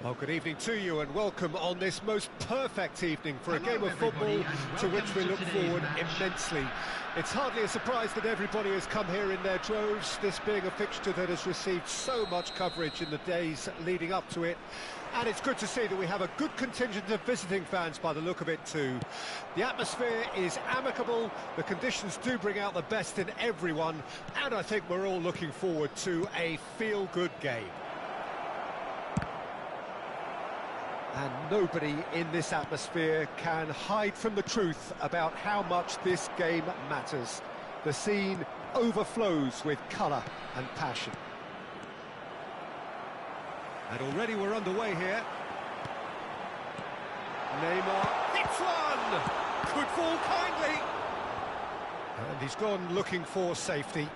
Well, good evening to you and welcome on this most perfect evening for a game of football to which we look forward immensely. It's hardly a surprise that everybody has come here in their droves, this being a fixture that has received so much coverage in the days leading up to it. And it's good to see that we have a good contingent of visiting fans by the look of it too. The atmosphere is amicable, the conditions do bring out the best in everyone, and I think we're all looking forward to a feel-good game. And nobody in this atmosphere can hide from the truth about how much this game matters. The scene overflows with colour and passion. And already we're underway here. Neymar hits one! Could fall kindly! And he's gone looking for safety.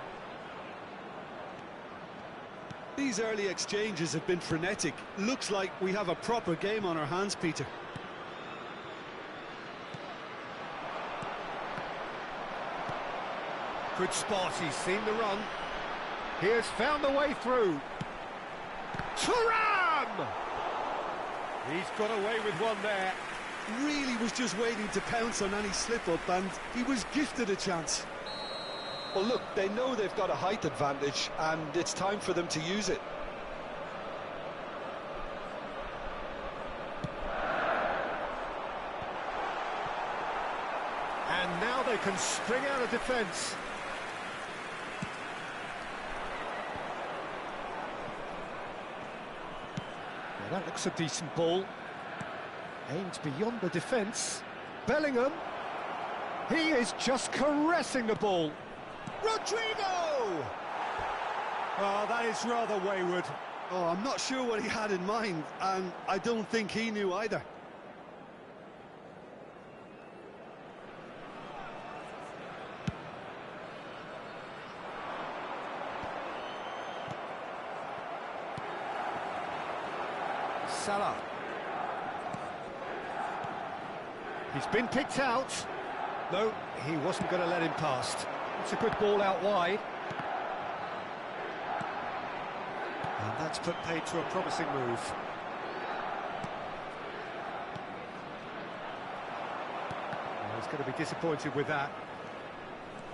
These early exchanges have been frenetic. Looks like we have a proper game on our hands, Peter. Good spot, he's seen the run. He has found the way through. Thuram! He's got away with one there. Really was just waiting to pounce on any slip-up, and he was gifted a chance. Well, look, they know they've got a height advantage, and it's time for them to use it. And now they can spring out of defence. Now that looks a decent ball. Aimed beyond the defence. Bellingham. He is just caressing the ball. Rodrigo! Oh, that is rather wayward. Oh, I'm not sure what he had in mind, and I don't think he knew either. Salah. He's been picked out. No, he wasn't going to let him past. It's a good ball out wide. And that's put paid to a promising move. Well, he's going to be disappointed with that.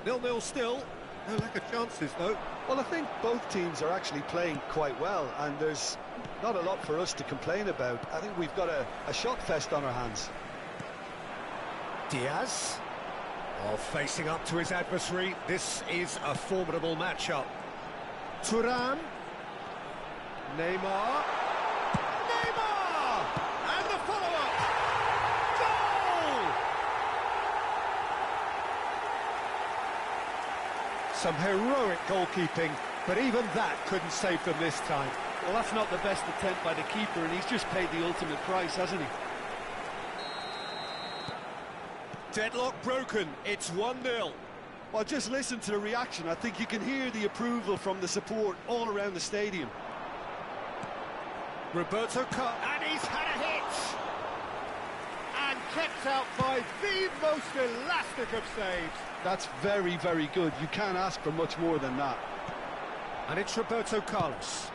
0-0 still. No lack of chances, though. Well, I think both teams are actually playing quite well, and there's not a lot for us to complain about. I think we've got a shot fest on our hands. Diaz. Oh, facing up to his adversary, this is a formidable matchup. Thuram. Neymar. Neymar! And the follow-up! Goal! Some heroic goalkeeping, but even that couldn't save them this time. Well, that's not the best attempt by the keeper, and he's just paid the ultimate price, hasn't he? Deadlock broken, it's 1-0. Well, just listen to the reaction. I think you can hear the approval from the support all around the stadium. Roberto Carlos, and he's had a hit! And kept out by the most elastic of saves. That's very, very good. You can't ask for much more than that. And it's Roberto Carlos.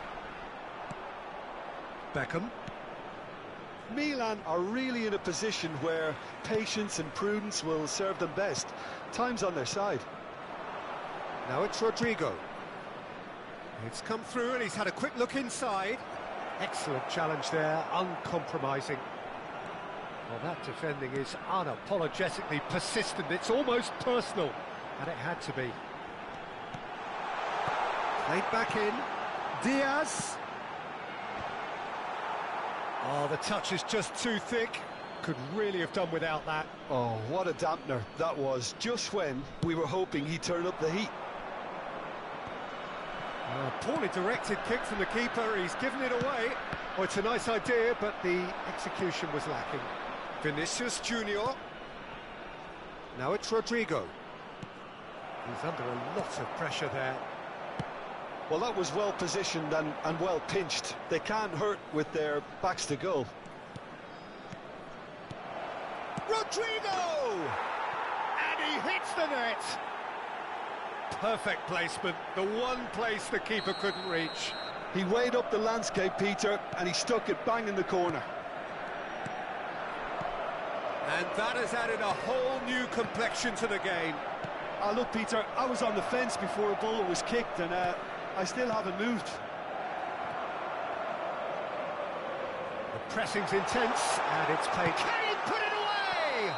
Beckham. Milan are really in a position where patience and prudence will serve them best. Time's on their side. Now it's Rodrigo. It's come through and he's had a quick look inside. Excellent challenge there, uncompromising. Well, that defending is unapologetically persistent. It's almost personal, and it had to be. Played back in. Diaz. Oh, the touch is just too thick. Could really have done without that. Oh, what a dampener that was, just when we were hoping he'd turn up the heat. Poorly directed kick from the keeper, he's given it away. Oh, it's a nice idea, but the execution was lacking. Vinicius Junior. Now it's Rodrigo. He's under a lot of pressure there. Well, that was well positioned and well pinched. They can't hurt with their backs to goal. Rodrigo! And he hits the net! Perfect placement, the one place the keeper couldn't reach. He weighed up the landscape, Peter, and he stuck it bang in the corner. And that has added a whole new complexion to the game. Look, Peter, I was on the fence before a ball was kicked, and I still haven't moved. The pressing's intense, and it's played. Can he put it away?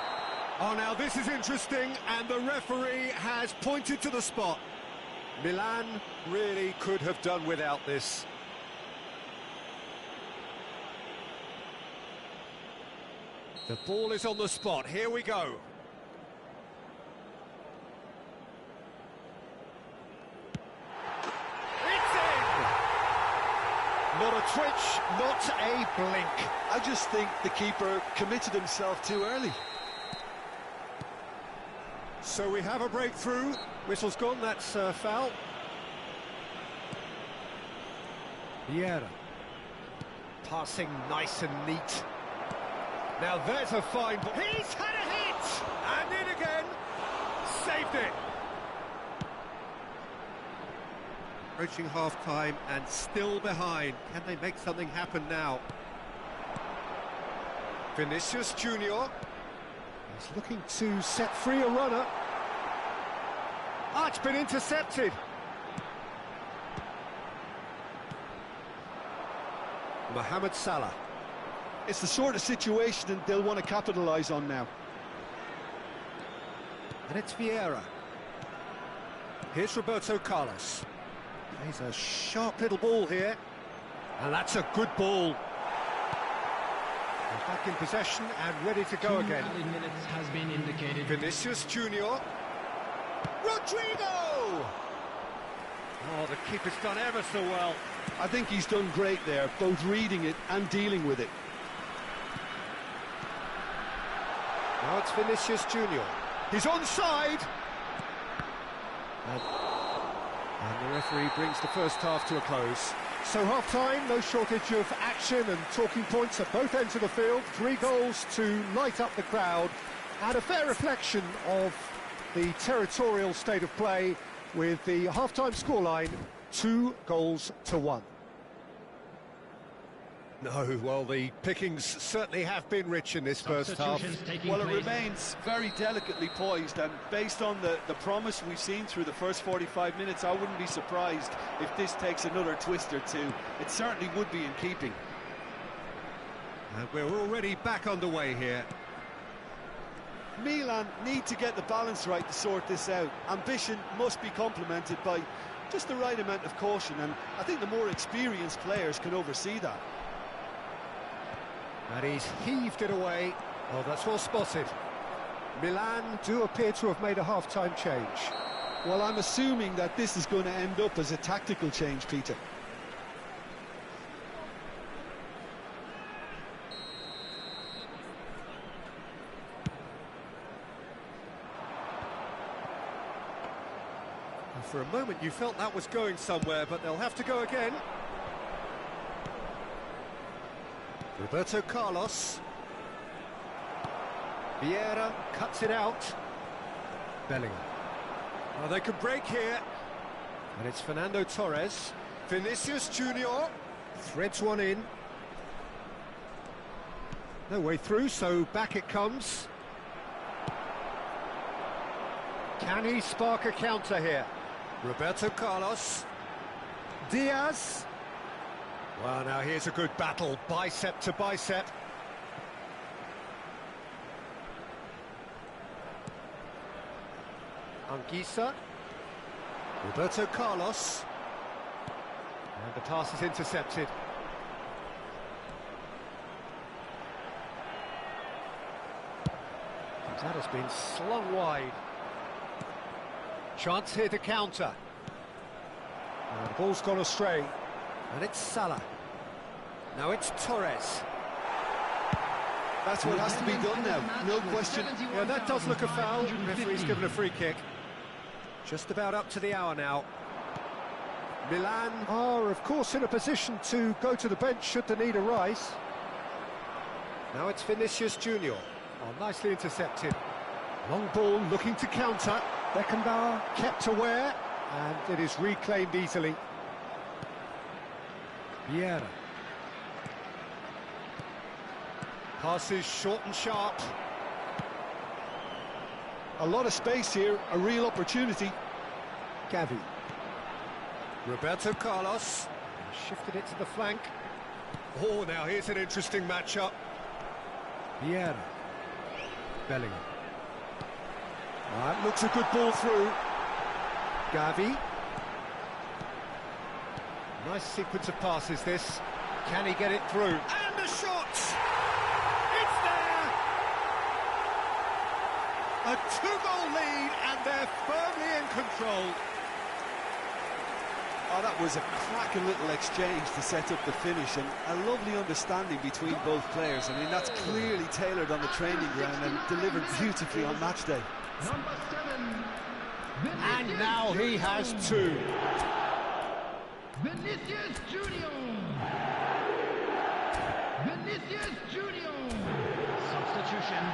Oh, now this is interesting, and the referee has pointed to the spot. Milan really could have done without this. The ball is on the spot. Here we go. It's in! Not a twitch, not a blink. I just think the keeper committed himself too early. So we have a breakthrough. Whistle's gone, that's foul. Vieira. Passing nice and neat. Now there's a fine ball. He's had a hit! And in again. Saved it. Approaching half-time and still behind. Can they make something happen now? Vinicius Junior. He's looking to set free a runner. Ah, it's been intercepted. Mohamed Salah. It's the sort of situation that they'll want to capitalise on now. And it's Vieira. Here's Roberto Carlos. Plays a sharp little ball here. And that's a good ball. He's back in possession and ready to go again. Minutes has been indicated. Vinicius Junior. Rodrigo! Oh, the keeper's done ever so well. I think he's done great there, both reading it and dealing with it. Now it's Vinicius Junior. He's onside! And the referee brings the first half to a close. So half-time, no shortage of action and talking points at both ends of the field. 3 goals to light up the crowd, and a fair reflection of the territorial state of play with the half-time scoreline 2-1. No, well, the pickings certainly have been rich in this first half. Well, it remains very delicately poised, and based on the promise we've seen through the first 45 minutes, I wouldn't be surprised if this takes another twist or two. It certainly would be in keeping. And we're already back underway here. Milan need to get the balance right to sort this out. Ambition must be complemented by just the right amount of caution, and I think the more experienced players can oversee that. And he's heaved it away. Oh, that's well spotted. Milan do appear to have made a half-time change. Well, I'm assuming that this is going to end up as a tactical change, Peter. And for a moment you felt that was going somewhere, but they'll have to go again. Roberto Carlos. Vieira cuts it out. Bellingham. Well, they could break here. And it's Fernando Torres. Vinicius Junior threads one in. No way through, so back it comes. Can he spark a counter here? Roberto Carlos. Diaz. Well, now here's a good battle, bicep to bicep. Anguissa. Roberto Carlos. And the pass is intercepted. That has been slung wide. Chance here to counter. And the ball's gone astray. And it's Salah. Now it's Torres. That's what has to be done now, no question. Yeah, that does look a foul. Referee's given a free kick. Just about up to the hour now. Milan are, of course, in a position to go to the bench should the need arise. Now it's Vinicius Junior. Oh, nicely intercepted. Long ball looking to counter. Beckenbauer kept aware, and it is reclaimed easily. Vieira. Passes short and sharp. A lot of space here, a real opportunity. Gavi. Roberto Carlos. Shifted it to the flank. Oh, now here's an interesting matchup. Vieira. Bellingham. That looks a good ball through. Gavi. Nice sequence of passes this. Can he get it through? And the shot! It's there! A two-goal lead and they're firmly in control. Oh, that was a cracking little exchange to set up the finish, and a lovely understanding between both players. I mean, that's clearly tailored on the training ground and delivered beautifully on match day. Number 7. And now he has two. Vinicius Junior. Vinicius Junior. Substitution.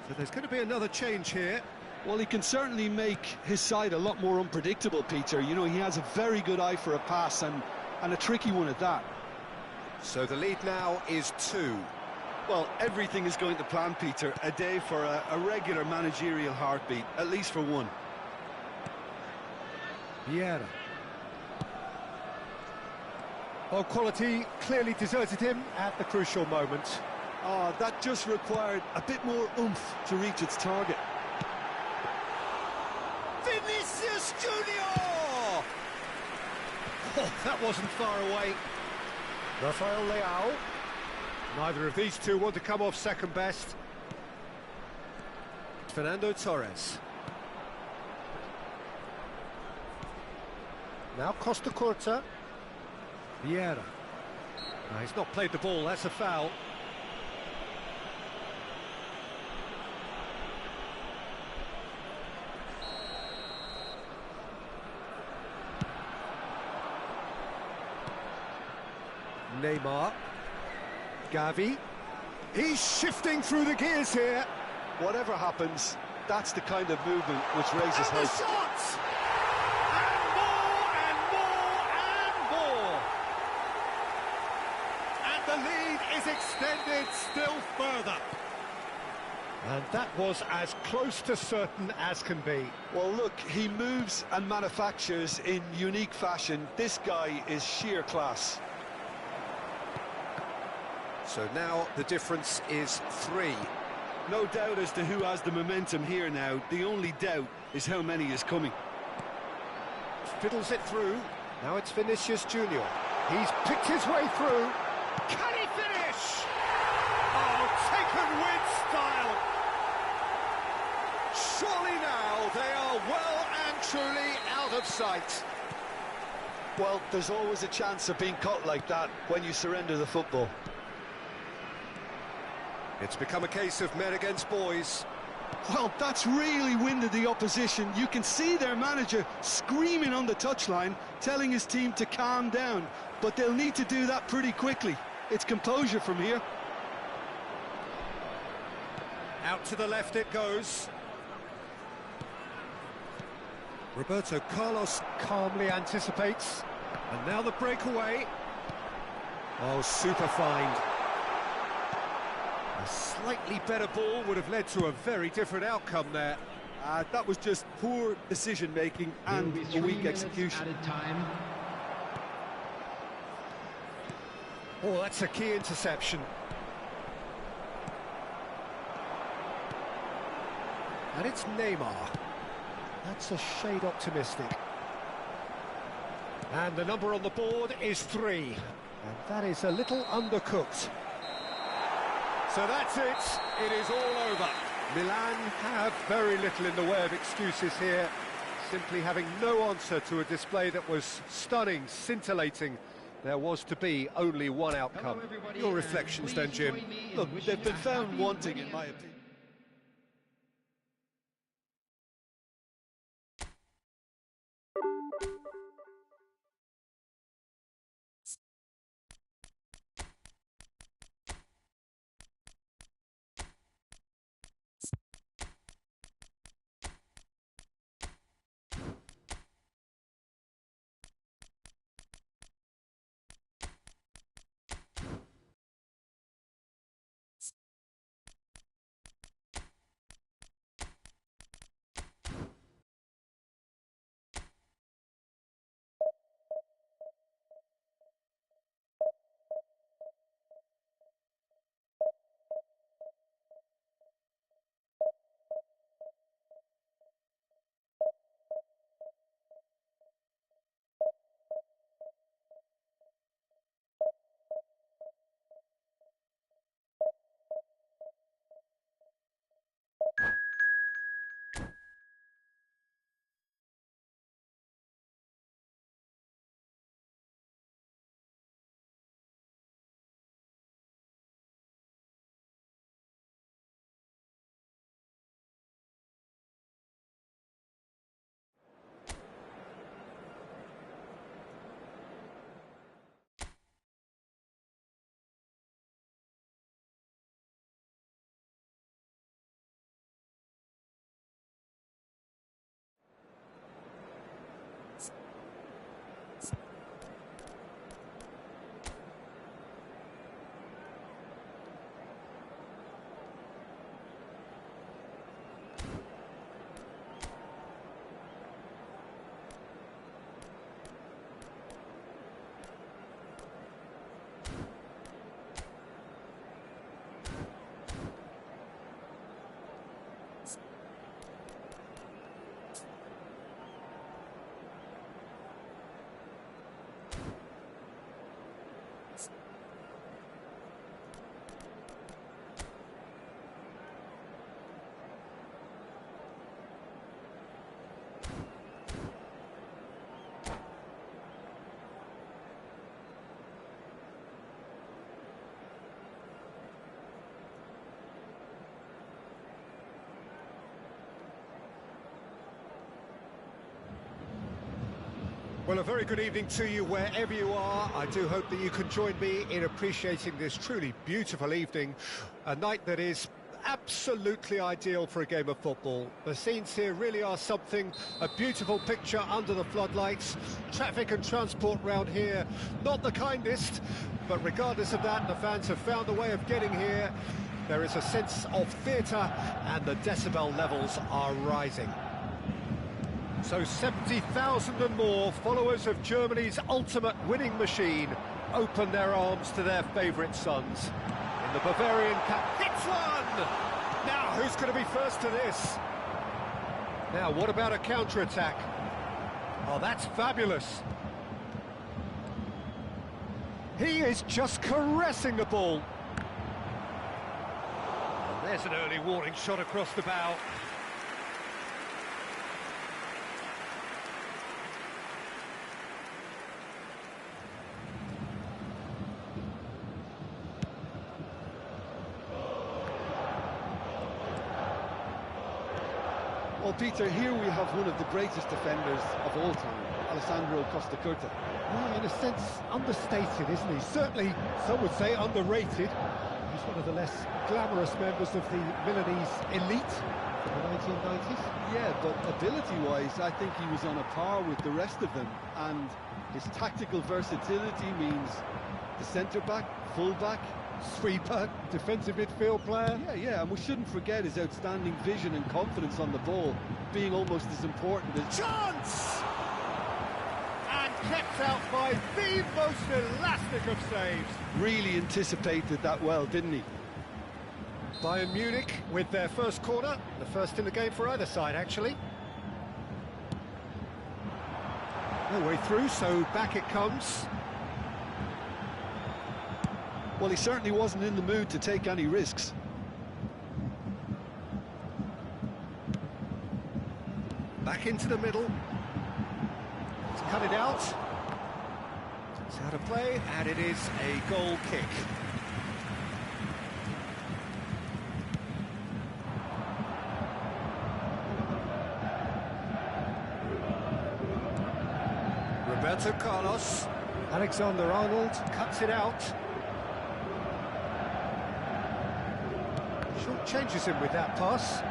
So there's going to be another change here. Well, he can certainly make his side a lot more unpredictable, Peter. You know, he has a very good eye for a pass, and a tricky one at that. So the lead now is 2. Well, everything is going to plan, Peter. A day for a regular managerial heartbeat, at least for one. Vieira. Well, quality clearly deserted him at the crucial moment. Oh, that just required a bit more oomph to reach its target. Vinicius Junior! Oh, that wasn't far away. Rafael Leao. Neither of these two want to come off second best. Fernando Torres. Now Costa Curta. Vieira. No, he's not played the ball, that's a foul. Neymar. Gavi. He's shifting through the gears here. Whatever happens, that's the kind of movement which raises And the hope. shots! And more! And the lead is extended still further. And that was as close to certain as can be. Well, look, he moves and manufactures in unique fashion. This guy is sheer class. So now the difference is 3. No doubt as to who has the momentum here now. The only doubt is how many is coming. Fiddles it through. Now it's Vinicius Junior. He's picked his way through. Can he finish? Oh, taken with style. Surely now they are well and truly out of sight. Well, there's always a chance of being caught like that when you surrender the football. It's become a case of men against boys. Well, that's really winded the opposition. You can see their manager screaming on the touchline, telling his team to calm down. But they'll need to do that pretty quickly. It's composure from here. Out to the left it goes. Roberto Carlos calmly anticipates. And now the breakaway. Oh, super find. A slightly better ball would have led to a very different outcome there. That was just poor decision-making and a weak execution. Added time. Oh, that's a key interception. And it's Neymar. That's a shade optimistic. And the number on the board is 3. And that is a little undercooked. So that's it. It is all over. Milan have very little in the way of excuses here. Simply having no answer to a display that was stunning, scintillating. There was to be only one outcome. Your reflections then, Jim? Look, they've been found wanting, in my opinion. Well, a very good evening to you wherever you are. I do hope that you can join me in appreciating this truly beautiful evening, a night that is absolutely ideal for a game of football. The scenes here really are something, a beautiful picture under the floodlights. Traffic and transport round here, not the kindest, but regardless of that, the fans have found a way of getting here. There is a sense of theatre and the decibel levels are rising. So 70,000 and more followers of Germany's ultimate winning machine open their arms to their favourite sons. In the Bavarian cap, hits one! Now, who's going to be first to this? Now, what about a counter-attack? Oh, that's fabulous. He is just caressing the ball. And there's an early warning shot across the bow. Well, Peter, here we have one of the greatest defenders of all time, Alessandro Costa Curta. Well, in a sense, understated, isn't he? Certainly, some would say underrated. He's one of the less glamorous members of the Milanese elite from the 1990s. Yeah, but ability-wise, I think he was on a par with the rest of them, and his tactical versatility means the centre-back, full-back, Sweeper, defensive midfield player. Yeah, and we shouldn't forget his outstanding vision and confidence on the ball, being almost as important as... Chance! And kept out by the most elastic of saves. Really anticipated that well, didn't he? Bayern Munich with their first corner, the first in the game for either side, actually. No way through, so back it comes. Well, he certainly wasn't in the mood to take any risks. Back into the middle. He's cut it out. It's out of play, and it is a goal kick. Roberto Carlos. Alexander-Arnold cuts it out. Short changes him with that pass.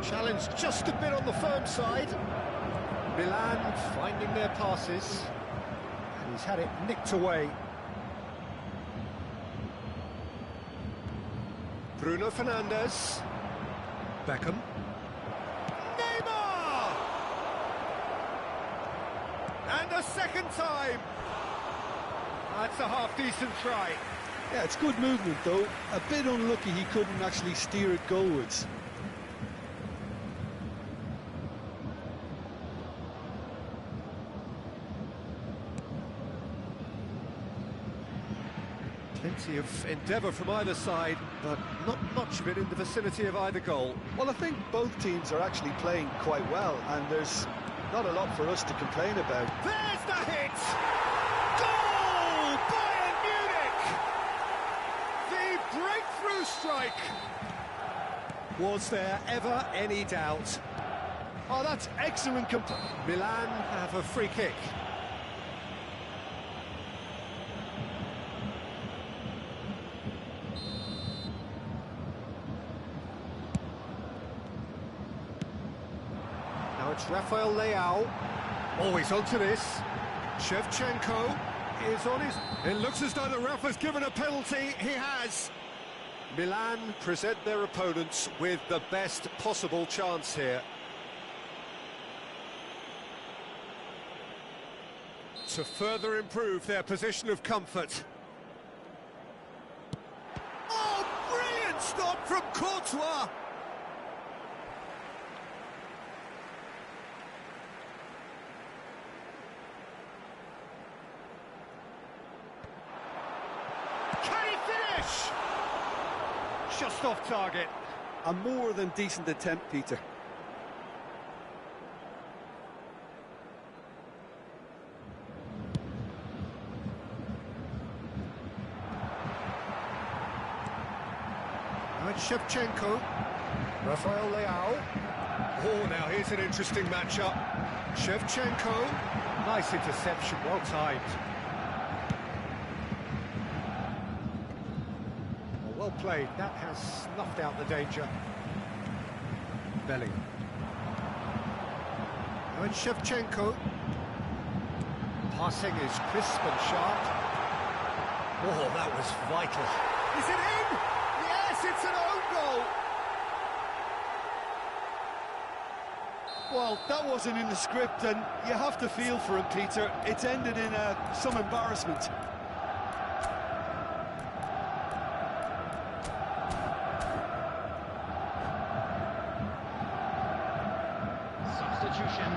Challenge just a bit on the firm side. Milan finding their passes. And he's had it nicked away. Bruno Fernandes. Beckham. Neymar! And a second time! That's a half-decent try. Yeah, it's good movement, though. A bit unlucky he couldn't actually steer it goalwards. Plenty of endeavour from either side, but not much of it in the vicinity of either goal. Well, I think both teams are actually playing quite well, and there's not a lot for us to complain about. There's the hit! Goal! Bayern Munich! The breakthrough strike! Was there ever any doubt? Oh, that's excellent. Milan have a free kick. Now it's Rafael Leao. Always onto this. Shevchenko is on his... It looks as though the ref has given a penalty. He has. Milan present their opponents with the best possible chance here. To further improve their position of comfort. Oh, brilliant stop from Courtois! Can he finish? Just off target. A more than decent attempt, Peter. Now it's Shevchenko. Rafael Leao. Oh, now here's an interesting matchup. Shevchenko. Nice interception, well timed. Well played, that has snuffed out the danger. Bellingham. Now it's Shevchenko. Passing is crisp and sharp. Oh, that was vital. Is it in? Yes, it's an own goal. Well, that wasn't in the script, and you have to feel for him, Peter. It's ended in some embarrassment. Substitution.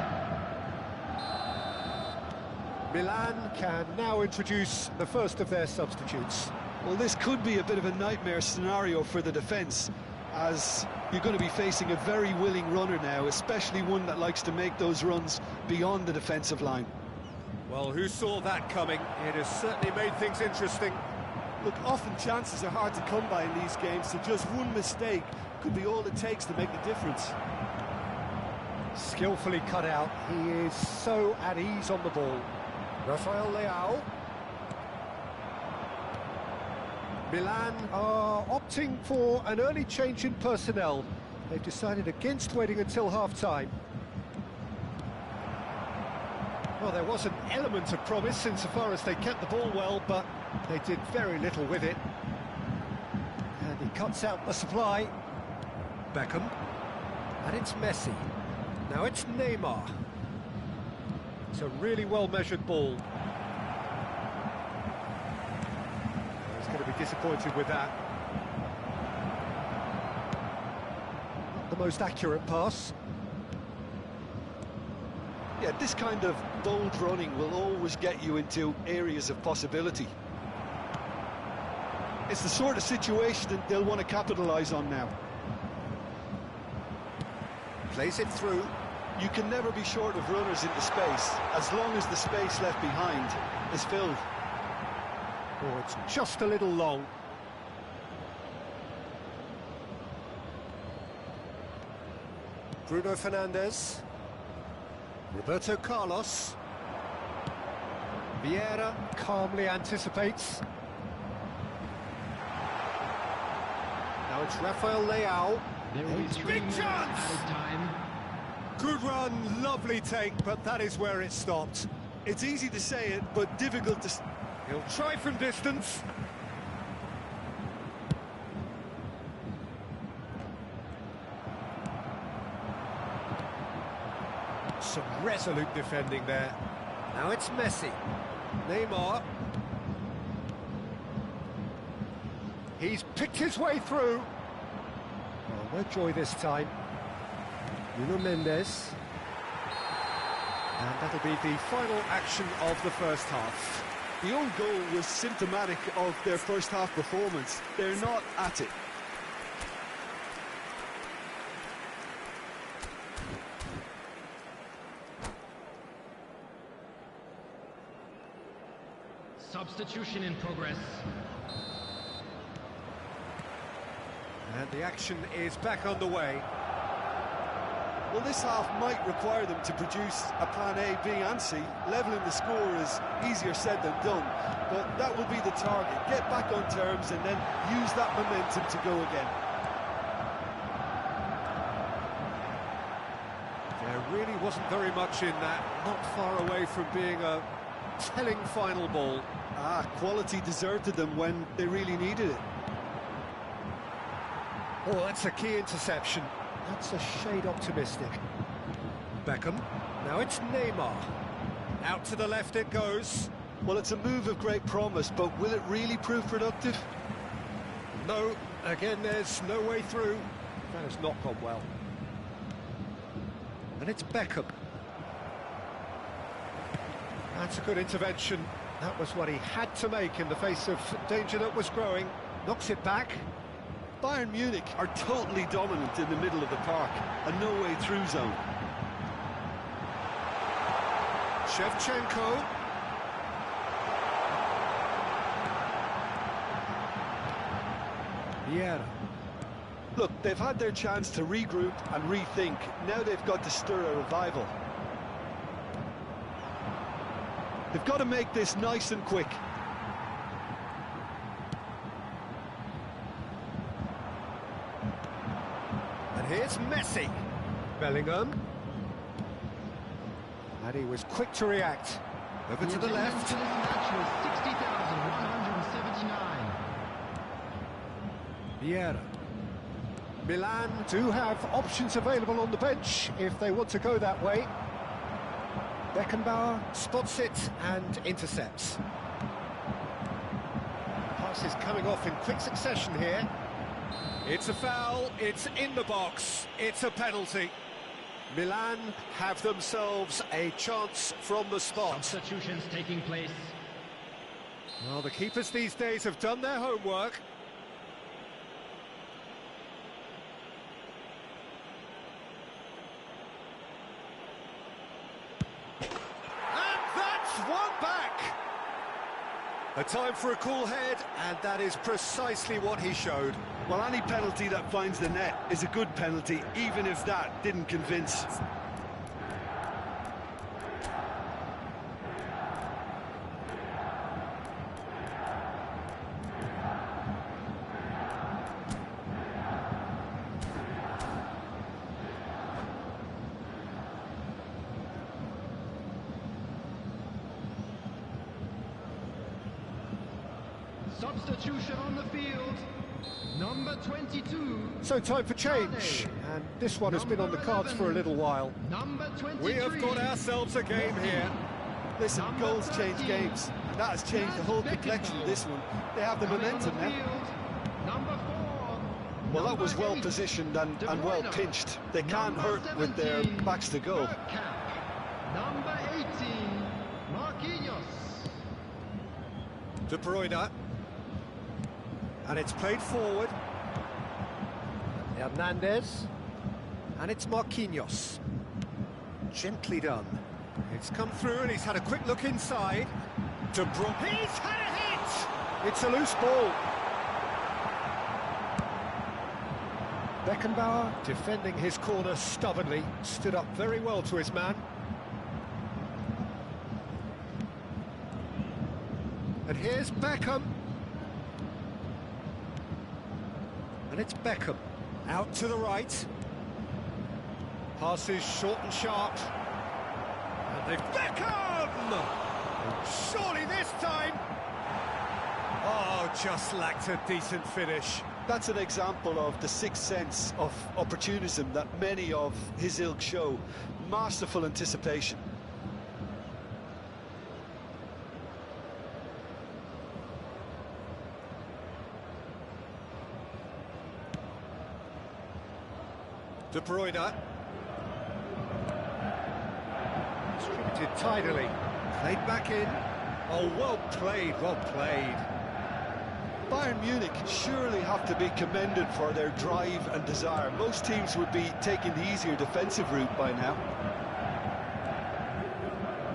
Milan can now introduce the first of their substitutes. Well, this could be a bit of a nightmare scenario for the defence, as you're going to be facing a very willing runner now, especially one that likes to make those runs beyond the defensive line. Well, who saw that coming? It has certainly made things interesting. Look, often chances are hard to come by in these games, so just one mistake could be all it takes to make the difference. Skillfully cut out. He is so at ease on the ball. Rafael Leao. Milan are opting for an early change in personnel. They've decided against waiting until half-time. Well, there was an element of promise insofar as they kept the ball well, but they did very little with it. And he cuts out the supply. Beckham. And it's Messi. Now it's Neymar. It's a really well-measured ball. He's going to be disappointed with that. Not the most accurate pass. Yeah, this kind of bold running will always get you into areas of possibility. It's the sort of situation that they'll want to capitalise on now. Plays it through. You can never be short of runners into space, as long as the space left behind is filled. Oh, it's just a little long. Bruno Fernandes. Roberto Carlos. Vieira calmly anticipates. Now it's Rafael Leao. There will be 3 Big minutes chance! added time. Good run, lovely take, but that is where it stopped. It's easy to say it, but difficult to... He'll try from distance. Some resolute defending there. Now it's Messi. Neymar. He's picked his way through. Oh, no joy this time. Nuno Mendes. And that'll be the final action of the first half. The own goal was symptomatic of their first half performance. They're not at it. Substitution in progress. And the action is back underway. Well, this half might require them to produce a plan A, B and C. Levelling the score is easier said than done, but that will be the target. Get back on terms and then use that momentum to go again. There really wasn't very much in that, not far away from being a telling final ball. Quality deserted them when they really needed it. Oh, that's a key interception. That's a shade optimistic. Beckham. Now it's Neymar. Out to the left it goes. Well, it's a move of great promise, but will it really prove productive? No, again, there's no way through. That has not gone well. And it's Beckham. That's a good intervention. That was what he had to make in the face of danger that was growing. Knocks it back. Bayern Munich are totally dominant in the middle of the park, a no-way-through zone. Shevchenko. Vieira. Look, they've had their chance to regroup and rethink. Now they've got to stir a revival. They've got to make this nice and quick. And here's Messi. Bellingham. And he was quick to react. Over to the left. This match was 60,179. Vieira. Milan do have options available on the bench if they want to go that way. Beckenbauer spots it and intercepts. Passes coming off in quick succession here. It's a foul, it's in the box, it's a penalty. Milan have themselves a chance from the spot. Substitutions taking place. Well, the keepers these days have done their homework. One back. A time for a cool head, and that is precisely what he showed. Well, any penalty that finds the net is a good penalty, even if that didn't convince. Substitution on the field. Number 22. So time for change, and this one has been on the cards for a little while. Number 23. We have got ourselves a game here. Listen, goals change games, and that has changed the whole complexion of this one. They have the momentum now. Number 4. Well, that was well positioned and well pinched. They can't hurt with their backs to goal. Number 18. Marquinhos. De Bruyne. And it's played forward. Hernandez. And it's Marquinhos. Gently done. It's come through and he's had a quick look inside. De Bruyne. He's had a hit! It's a loose ball. Beckenbauer, defending his corner stubbornly, stood up very well to his man. And here's Beckham. And it's Beckham. Out to the right. Passes short and sharp. And they've... Beckham! Surely this time... Oh, just lacked a decent finish. That's an example of the sixth sense of opportunism that many of his ilk show. Masterful anticipation. De Bruyne. Distributed tidily. Played back in. Oh, well played, well played. Bayern Munich surely have to be commended for their drive and desire. Most teams would be taking the easier defensive route by now.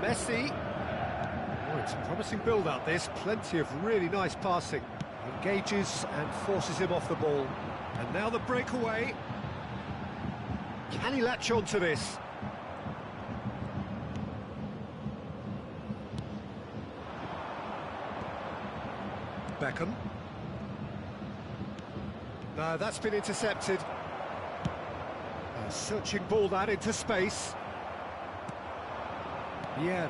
Messi. Oh, it's a promising build-up, this. Plenty of really nice passing. Engages and forces him off the ball. And now the breakaway. Can he latch on to this? Beckham. No, that's been intercepted. A searching ball that into space. Vieira.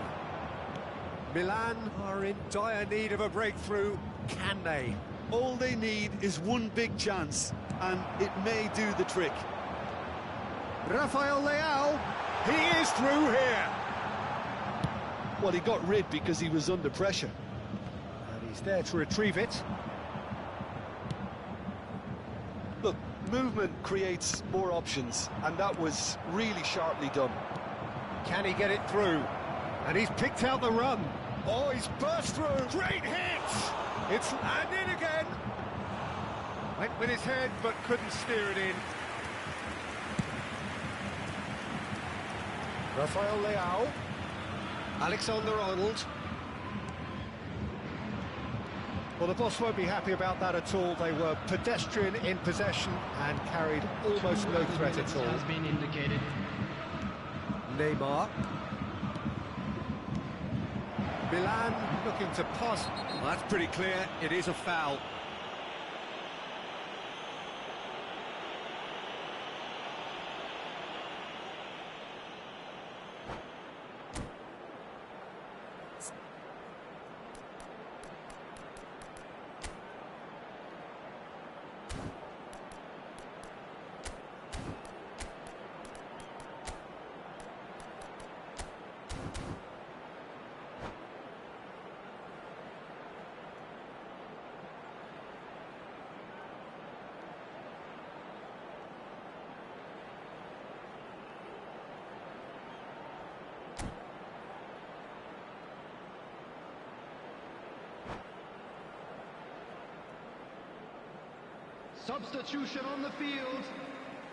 Milan are in dire need of a breakthrough. Can they? All they need is one big chance, and it may do the trick. Rafael Leao, he is through here. Well, he got rid because he was under pressure. And he's there to retrieve it. Look, movement creates more options, and that was really sharply done. Can he get it through? And he's picked out the run. Oh, he's burst through. Great hit! It's and in again. Went with his head, but couldn't steer it in. Rafael Leao. Alexander-Arnold. Well, the boss won't be happy about that at all. They were pedestrian in possession and carried almost no threat at all. Has been indicated. Neymar. Milan looking to pass. Well, that's pretty clear, it is a foul. Substitution on the field,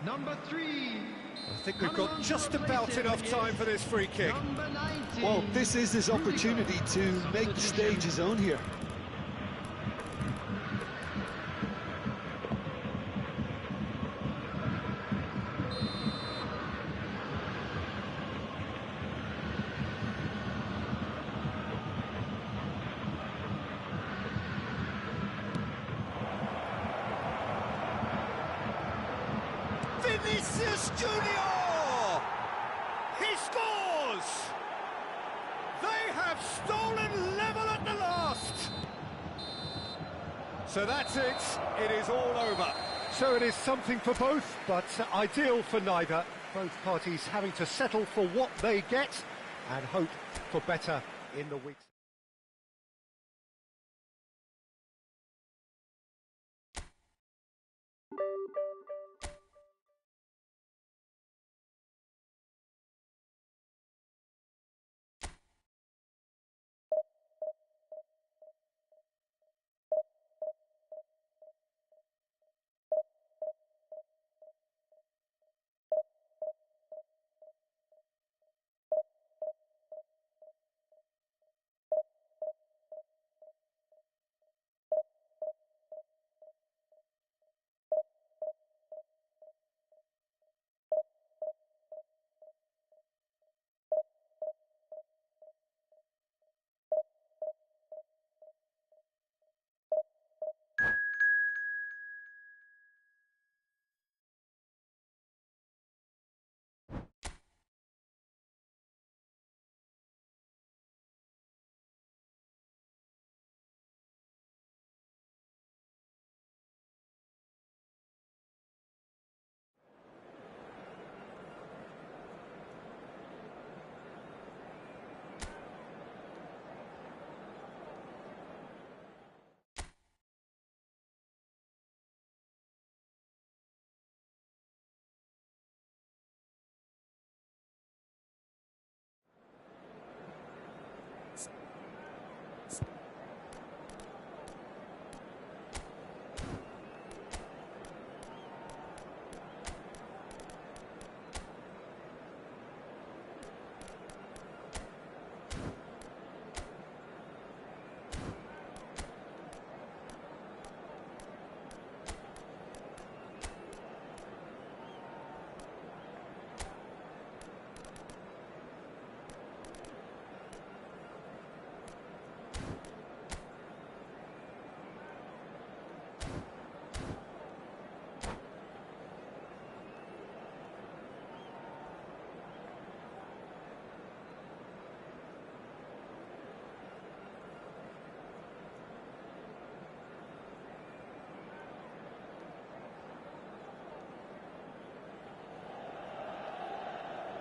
number 3. I think we've got just about enough time for this free kick. Number 19. Well, this is his opportunity to make the stage his own here. Vinicius Junior! He scores! They have stolen level at the last! So that's it, it is all over. So it is something for both, but ideal for neither. Both parties having to settle for what they get and hope for better in the weeks.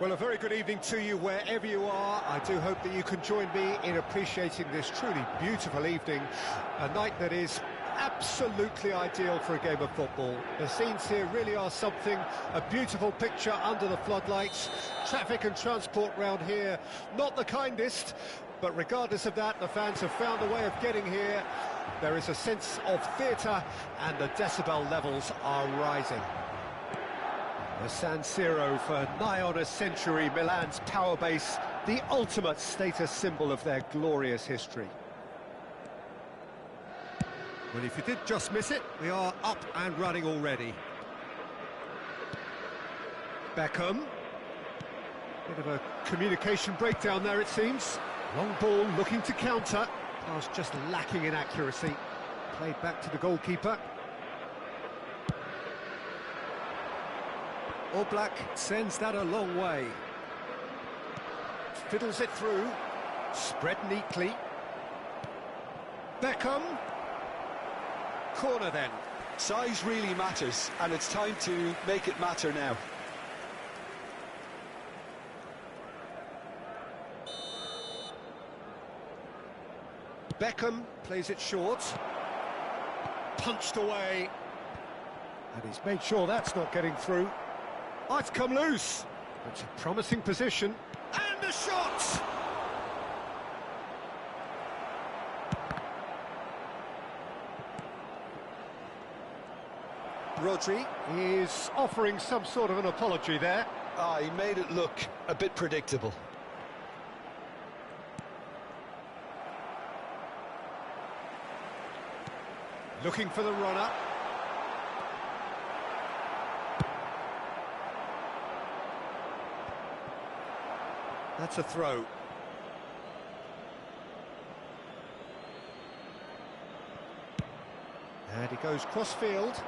Well, a very good evening to you wherever you are. I do hope that you can join me in appreciating this truly beautiful evening, a night that is absolutely ideal for a game of football. The scenes here really are something, a beautiful picture under the floodlights. Traffic and transport round here, not the kindest, but regardless of that, the fans have found a way of getting here. There is a sense of theatre and the decibel levels are rising. The San Siro for nigh on a century, Milan's power base, the ultimate status symbol of their glorious history. Well, if you did just miss it, we are up and running already. Beckham. Bit of a communication breakdown there, it seems. Long ball looking to counter. Pass just lacking in accuracy. Played back to the goalkeeper. Oblak sends that a long way. Fiddles it through. Spread neatly. Beckham. Corner then. Size really matters, and it's time to make it matter now. Beckham plays it short. Punched away. And he's made sure that's not getting through. Oh, it's come loose. It's a promising position. And a shot! Rodri is offering some sort of an apology there. He made it look a bit predictable. Looking for the runner. That's a throw. And he goes cross-field.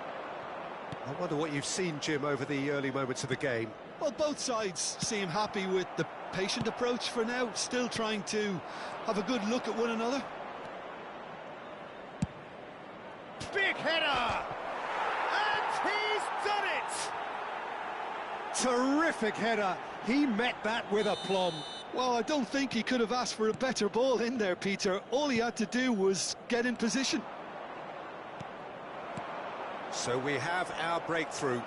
I wonder what you've seen, Jim, over the early moments of the game. Well, both sides seem happy with the patient approach for now, still trying to have a good look at one another. Big header! And he's done it! Terrific header. He met that with aplomb. Well, I don't think he could have asked for a better ball in there, Peter. All he had to do was get in position. So we have our breakthrough.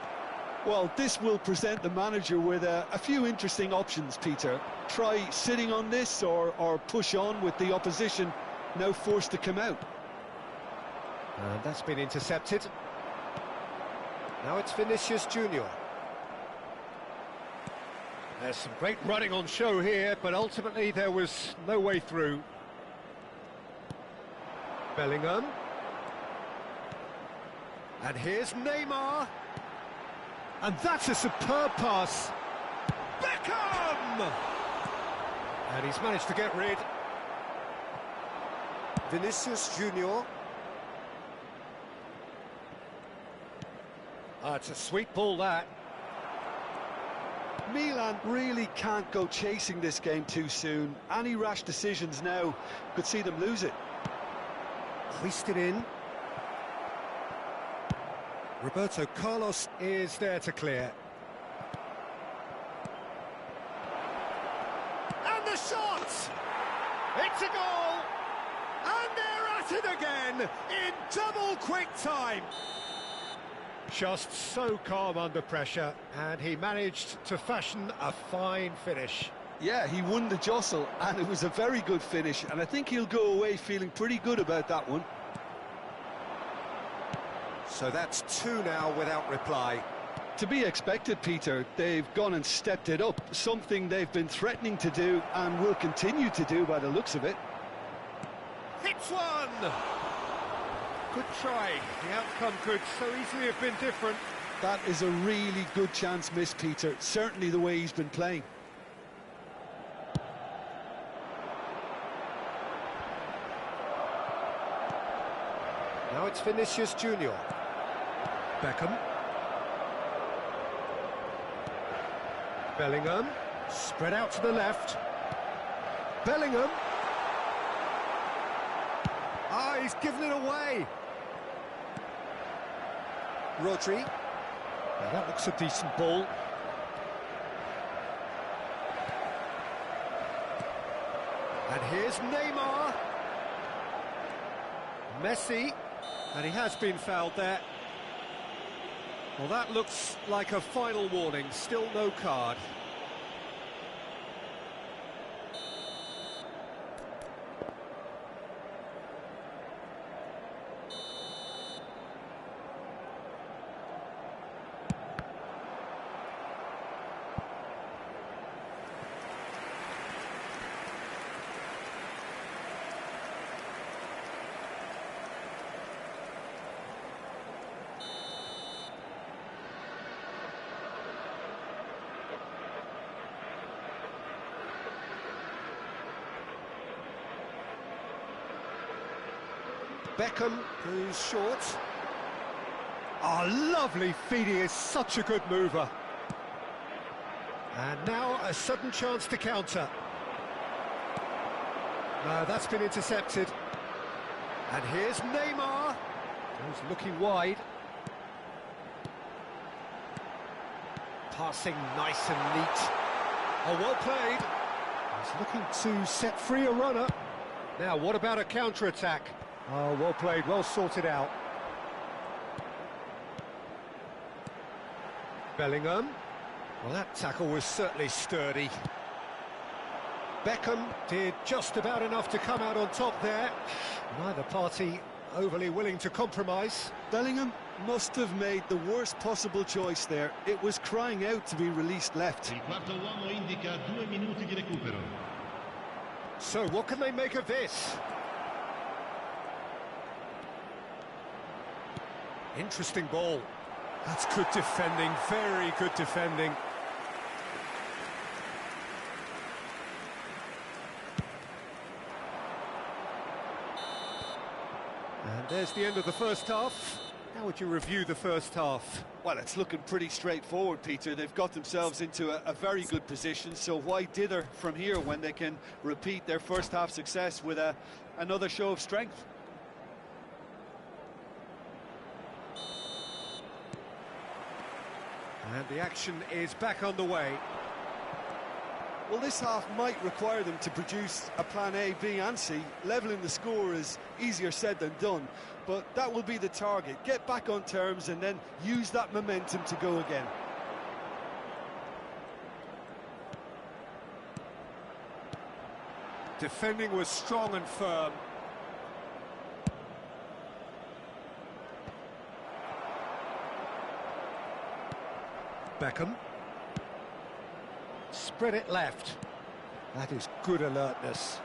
Well, this will present the manager with a few interesting options, Peter. Try sitting on this or push on with the opposition now forced to come out. And that's been intercepted. Now it's Vinicius Junior. There's some great running on show here, but ultimately there was no way through. Bellingham. And here's Neymar. And that's a superb pass. Beckham! And he's managed to get rid. Vinicius Junior. It's a sweet ball, that. Milan really can't go chasing this game too soon. Any rash decisions now could see them lose it. Hoisted in. Roberto Carlos is there to clear. And the shot! It's a goal! And they're at it again in double quick time. Just so calm under pressure, and he managed to fashion a fine finish. Yeah, he won the jostle, and it was a very good finish, and I think he'll go away feeling pretty good about that one. So that's two now without reply. To be expected, Peter. They've gone and stepped it up, something they've been threatening to do and will continue to do by the looks of it. Hits one! Good try. The outcome could so easily have been different. That is a really good chance missed, Peter. Certainly the way he's been playing. Now it's Vinicius Junior. Beckham. Bellingham. Spread out to the left. Bellingham. Ah, he's given it away. Rodri. Now that looks a decent ball. And here's Neymar. Messi. And he has been fouled there. Well, that looks like a final warning. Still no card. Beckham, who's short. Oh, lovely feed, he is such a good mover. And now a sudden chance to counter. No, that's been intercepted. And here's Neymar, who's looking wide. Passing nice and neat. Oh, well played. He's looking to set free a runner. Now, what about a counter-attack? Oh, well played, well sorted out. Bellingham. Well, that tackle was certainly sturdy. Beckham did just about enough to come out on top there. Neither party overly willing to compromise. Bellingham must have made the worst possible choice there. It was crying out to be released left. Il quarto uomo indica 2 minuti di recupero. So, what can they make of this? Interesting ball. That's good defending, very good defending. And there's the end of the first half. How would you review the first half? Well, it's looking pretty straightforward, Peter. They've got themselves into a very good position, so why dither from here when they can repeat their first half success with another show of strength? And the action is back on the way. Well, this half might require them to produce a plan A, B and C. Levelling the score is easier said than done, but that will be the target. Get back on terms and then use that momentum to go again. Defending was strong and firm. Beckham. Spread it left. That is good alertness.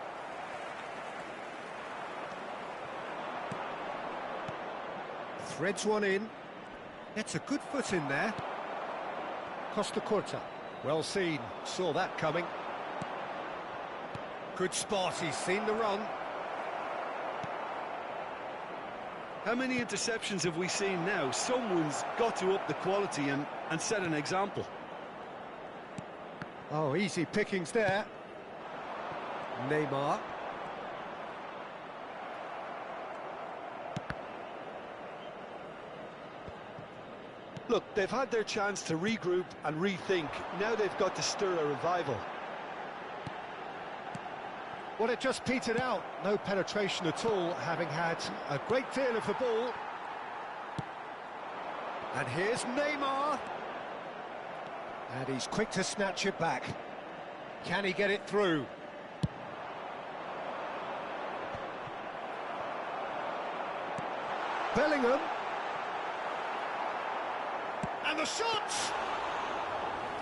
Threads one in. Gets a good foot in there. Costa Curta. Well seen. Saw that coming. Good spot. He's seen the run. How many interceptions have we seen now? Someone's got to up the quality and set an example. Oh, easy pickings there. Neymar. Look, they've had their chance to regroup and rethink. Now they've got to stir a revival. Well, it just petered out. No penetration at all, having had a great deal of the ball. And here's Neymar. And he's quick to snatch it back. Can he get it through? Bellingham. And the shot!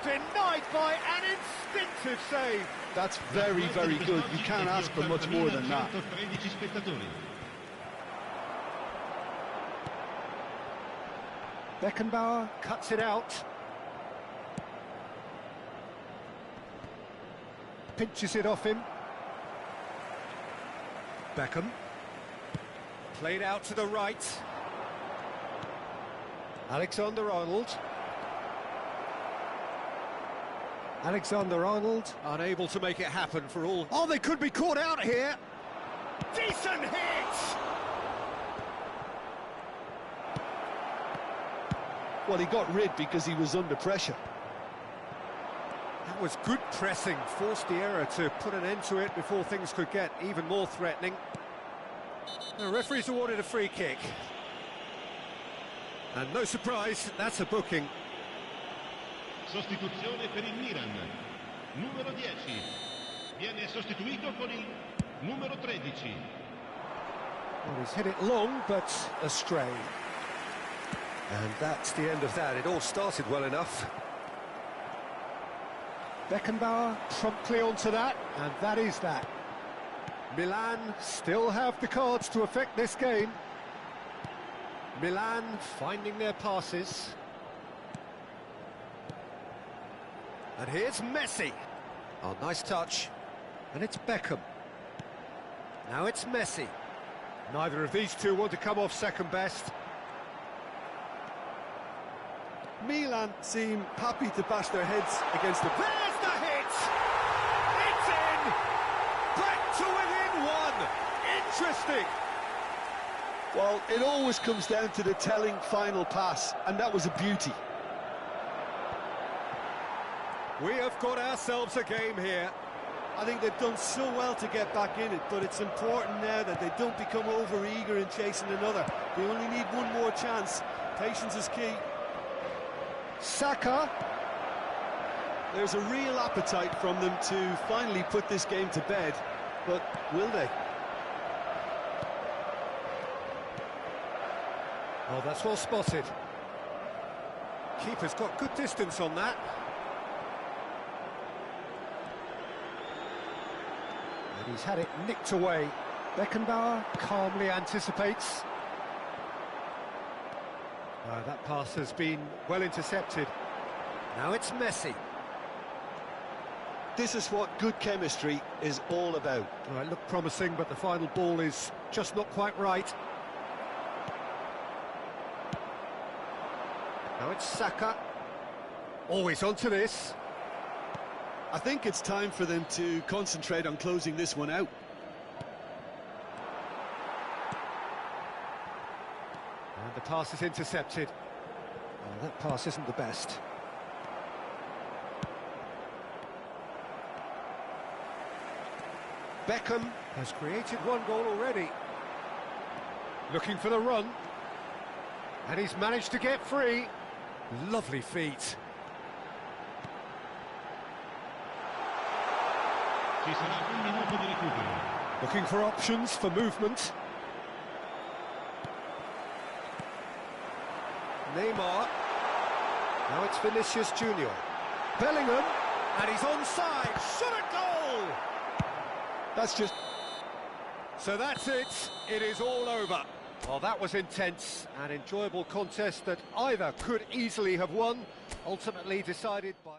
Denied by an instinctive save. That's very, very good. You can't ask for much more than that. Beckenbauer cuts it out. Pinches it off him. Beckham. Played out to the right. Alexander-Arnold. Alexander-Arnold unable to make it happen for all. Oh, they could be caught out here. Decent hit! Well, he got rid because he was under pressure. That was good pressing, forced the error to put an end to it before things could get even more threatening. The referee's awarded a free kick. And no surprise, that's a booking. Sostituzione per il Milan. Numero 10. Viene sostituito con il numero 13. Well, he's hit it long, but astray. And that's the end of that. It all started well enough. Beckenbauer promptly onto that, and that is that. Milan still have the cards to affect this game. Milan finding their passes. And here's Messi. Oh, nice touch. And it's Beckham. Now it's Messi. Neither of these two want to come off second best. Milan seem happy to bash their heads against the... There's the hit! It's in! Back to within one! Interesting! Well, it always comes down to the telling final pass, and that was a beauty. We have got ourselves a game here. I think they've done so well to get back in it, but it's important now that they don't become over-eager in chasing another. They only need one more chance. Patience is key. Saka. There's a real appetite from them to finally put this game to bed, but will they? Oh, that's well spotted. Keeper's got good distance on that. And he's had it nicked away. Beckenbauer calmly anticipates. That pass has been well intercepted. Now it's Messi. This is what good chemistry is all about. Well, it looked promising, but the final ball is just not quite right. Now it's Saka. Always onto this. I think it's time for them to concentrate on closing this one out. And the pass is intercepted. Oh, that pass isn't the best. Beckham has created one goal already. Looking for the run. And he's managed to get free. Lovely feet. Ci sarà un minuto di recupero. Looking for options for movement. Neymar. Now it's Vinicius Junior. Bellingham. And he's onside. Shot at goal! That's just... So that's it. It is all over. Well, that was intense, an enjoyable contest that either could easily have won, ultimately decided by...